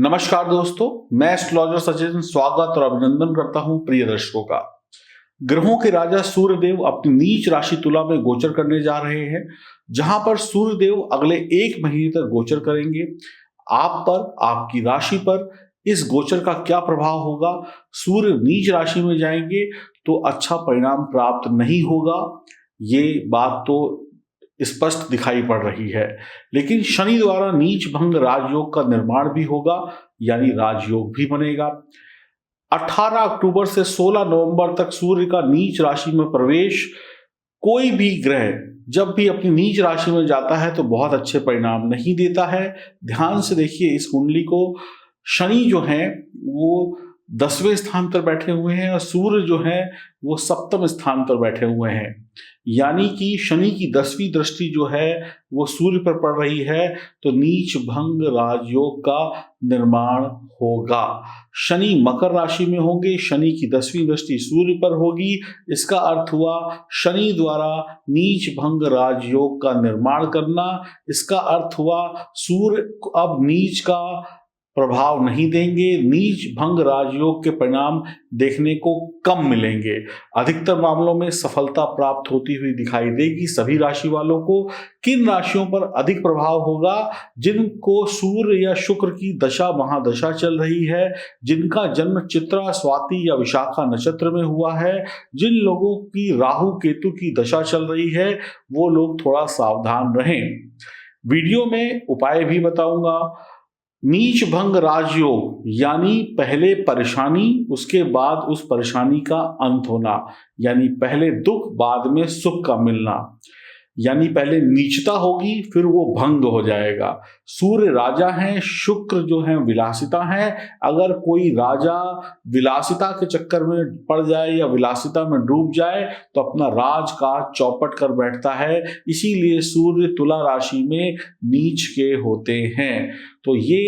नमस्कार दोस्तों, मैं एस्ट्रोलॉजर सचिन स्वागत और अभिनंदन करता हूं प्रिय दर्शकों का। ग्रहों के राजा सूर्यदेव अपनी नीच राशि तुला में गोचर करने जा रहे हैं, जहां पर सूर्यदेव अगले 1 महीने तक गोचर करेंगे। आप पर, आपकी राशि पर इस गोचर का क्या प्रभाव होगा? सूर्य नीच राशि में जाएंगे तो अच्छा परिणाम प्राप्त नहीं होगा, ये बात तो स्पष्ट दिखाई पड़ रही है। लेकिन शनि द्वारा नीच भंग राजयोग का निर्माण भी होगा, यानी राजयोग भी बनेगा। 18 अक्टूबर से 16 नवंबर तक सूर्य का नीच राशि में प्रवेश, कोई भी ग्रह जब भी अपनी नीच राशि में जाता है तो बहुत अच्छे परिणाम नहीं देता है। ध्यान से देखिए इस कुंडली को। शनि जो है वो 10वें स्थान पर बैठे हुए हैं और सूर्य जो है वो 7वें स्थान पर बैठे हुए हैं, यानी कि शनि की 10वीं दृष्टि जो है वो सूर्य पर पड़ रही है, तो नीच भंग राजयोग का निर्माण होगा। शनि मकर राशि में होंगे, शनि की 10वीं दृष्टि सूर्य पर होगी। इसका अर्थ हुआ शनि द्वारा नीच भंग राजयोग का निर्माण करना। इसका अर्थ हुआ सूर्य अब नीच का प्रभाव नहीं देंगे, नीच भंग राजयोग के परिणाम देखने को कम मिलेंगे। अधिकतर मामलों में सफलता प्राप्त होती हुई दिखाई देगी सभी राशि वालों को। किन राशियों पर अधिक प्रभाव होगा? जिनको सूर्य या शुक्र की दशा महादशा चल रही है, जिनका जन्म चित्रा, स्वाति या विशाखा नक्षत्र में हुआ है, जिन लोगों की राहु केतु की दशा चल रही है, वो लोग थोड़ा सावधान रहें। वीडियो में उपाय भी बताऊंगा। नीच भंग राजयोग यानी पहले परेशानी, उसके बाद उस परेशानी का अंत होना, यानी पहले दुख बाद में सुख का मिलना, यानी पहले नीचता होगी फिर वो भंग हो जाएगा। सूर्य राजा हैं, शुक्र जो है विलासिता है। अगर कोई राजा विलासिता के चक्कर में पड़ जाए या विलासिता में डूब जाए तो अपना राजकाज चौपट कर बैठता है। इसीलिए सूर्य तुला राशि में नीच के होते हैं। तो ये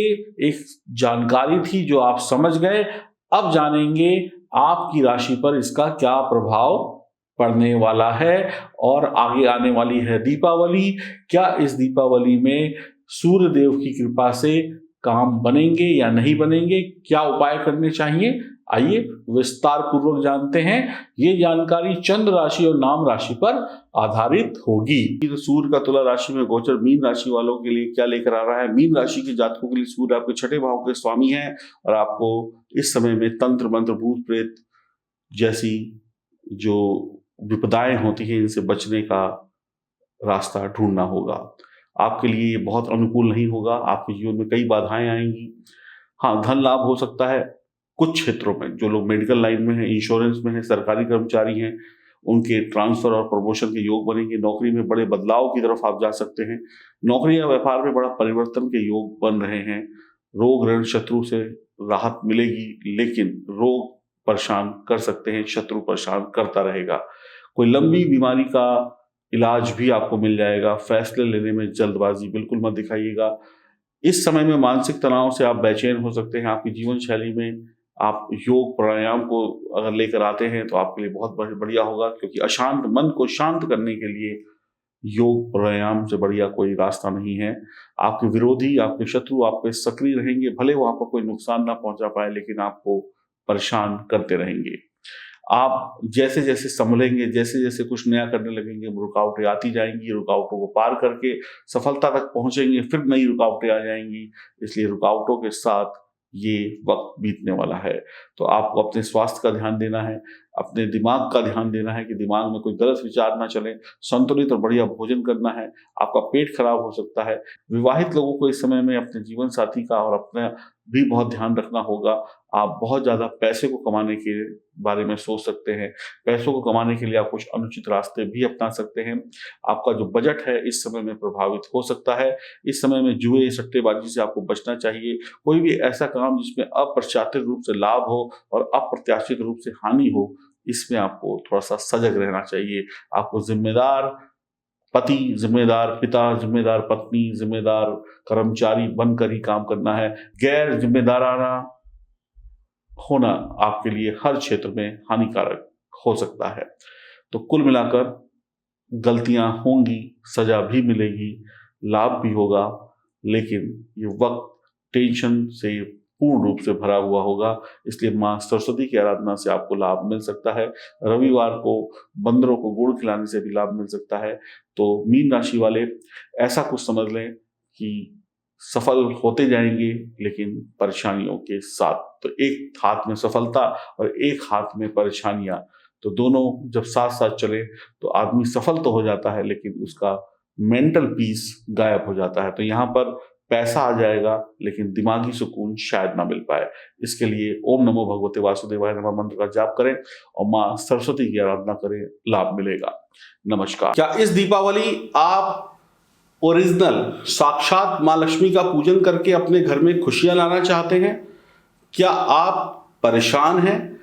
एक जानकारी थी जो आप समझ गए। अब जानेंगे आपकी राशि पर इसका क्या प्रभाव पड़ने वाला है। और आगे आने वाली है दीपावली। क्या इस दीपावली में सूर्य देव की कृपा से काम बनेंगे या नहीं बनेंगे? क्या उपाय करने चाहिए? आइए विस्तार पूर्वक जानते हैं। ये जानकारी चंद्र राशि और नाम राशि पर आधारित होगी। तो सूर्य का तुला राशि में गोचर मीन राशि वालों के लिए क्या लेकर आ रहा है? मीन राशि के जातकों के लिए सूर्य आपके 6ठे भाव के स्वामी हैं और आपको इस समय में तंत्र मंत्र भूत प्रेत जैसी जो विपदाएं होती हैं इनसे बचने का रास्ता ढूंढना होगा। आपके लिए ये बहुत अनुकूल नहीं होगा। आपके जीवन में कई बाधाएं आएंगी। हाँ, धन लाभ हो सकता है कुछ क्षेत्रों में। जो लोग मेडिकल लाइन में हैं, इंश्योरेंस में हैं, सरकारी कर्मचारी हैं, उनके ट्रांसफर और प्रमोशन के योग बनेंगे। नौकरी में बड़े बदलाव की तरफ आप जा सकते हैं। नौकरी या व्यापार में बड़ा परिवर्तन के योग बन रहे हैं। रोग ऋण शत्रु से राहत मिलेगी, लेकिन रोग परेशान कर सकते हैं, शत्रु परेशान करता रहेगा। कोई लंबी बीमारी का इलाज भी आपको मिल जाएगा। फैसले लेने में जल्दबाजी बिल्कुल मत दिखाइएगा। इस समय में मानसिक तनाव से आप बेचैन हो सकते हैं। आपकी जीवन शैली में आप योग प्राणायाम को अगर लेकर आते हैं तो आपके लिए बहुत बढ़िया होगा, क्योंकि अशांत मन को शांत करने के लिए योग प्राणायाम से बढ़िया कोई रास्ता नहीं है। आपके विरोधी, आपके शत्रु आप पे सक्रिय रहेंगे। भले वो आपको कोई नुकसान ना पहुंचा पाए, लेकिन आपको परेशान करते रहेंगे। आप जैसे जैसे संभलेंगे, जैसे जैसे कुछ नया करने लगेंगे, रुकावटें आती जाएंगी। रुकावटों को पार करके सफलता तक पहुंचेंगे, फिर नई रुकावटें आ जाएंगी। इसलिए रुकावटों के साथ ये वक्त बीतने वाला है। तो आपको अपने स्वास्थ्य का ध्यान देना है, अपने दिमाग का ध्यान देना है कि दिमाग में कोई गलत विचार ना चले। संतुलित और बढ़िया भोजन करना है। आपका पेट खराब हो सकता है। विवाहित लोगों को इस समय में अपने जीवन साथी का और अपना भी बहुत ध्यान रखना होगा। आप बहुत ज्यादा पैसे को कमाने के बारे में सोच सकते हैं। पैसों को कमाने के लिए आप कुछ अनुचित रास्ते भी अपना सकते हैं। आपका जो बजट है इस समय में प्रभावित हो सकता है। इस समय में जुए सट्टेबाजी से आपको बचना चाहिए। कोई भी ऐसा काम जिसमें अप्रत्याशित रूप से लाभ हो और अप्रत्याशित रूप से हानि हो, इसमें आपको थोड़ा सा सजग रहना चाहिए। आपको जिम्मेदार पति, जिम्मेदार पिता, जिम्मेदार पत्नी, जिम्मेदार कर्मचारी बनकर ही काम करना है। गैर जिम्मेदाराना होना आपके लिए हर क्षेत्र में हानिकारक हो सकता है। तो कुल मिलाकर गलतियां होंगी, सजा भी मिलेगी, लाभ भी होगा, लेकिन ये वक्त टेंशन से पूर्ण रूप से भरा हुआ होगा। इसलिए माँ सरस्वती की आराधना से आपको लाभ मिल सकता है। रविवार को बंदरों को गुड़ खिलाने से भी लाभ मिल सकता है। तो मीन राशि वाले ऐसा कुछ समझ लें कि सफल होते जाएंगे, लेकिन परेशानियों के साथ। तो एक हाथ में सफलता और एक हाथ में परेशानियां, तो दोनों जब साथ साथ चले तो आदमी सफल तो हो जाता है, लेकिन उसका मेंटल पीस गायब हो जाता है। तो यहाँ पर पैसा आ जाएगा, लेकिन दिमागी सुकून शायद ना मिल पाए। इसके लिए ओम नमो भगवते वासुदेवाय नमः मंत्र का जाप करें और माँ सरस्वती की आराधना करें, लाभ मिलेगा। नमस्कार। क्या इस दीपावली आप ओरिजिनल साक्षात माँ लक्ष्मी का पूजन करके अपने घर में खुशियां लाना चाहते हैं? क्या आप परेशान हैं?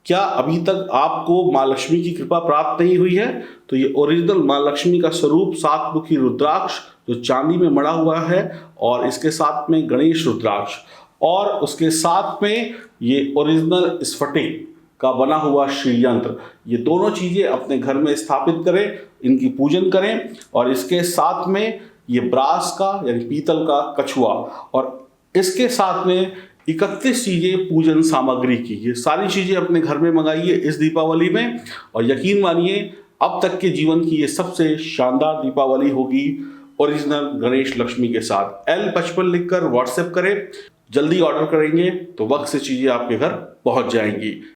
क्या अभी तक आपको माँ लक्ष्मी की कृपा प्राप्त नहीं हुई है? तो ये ओरिजिनल माँ लक्ष्मी का स्वरूप सातमुखी रुद्राक्ष जो चांदी में मड़ा हुआ है, और इसके साथ में गणेश रुद्राक्ष, और उसके साथ में ये ओरिजिनल स्फटिक का बना हुआ श्री यंत्र, ये दोनों चीजें अपने घर में स्थापित करें, इनकी पूजन करें। और इसके साथ में ये ब्रास का यानी पीतल का कछुआ, और इसके साथ में 31 चीजें पूजन सामग्री की, ये सारी चीजें अपने घर में मंगाइए इस दीपावली में। और यकीन मानिए अब तक के जीवन की ये सबसे शानदार दीपावली होगी ओरिजिनल गणेश लक्ष्मी के साथ। L55 लिखकर व्हाट्सएप करें। जल्दी ऑर्डर करेंगे तो वक्त से चीजें आपके घर पहुंच जाएंगी।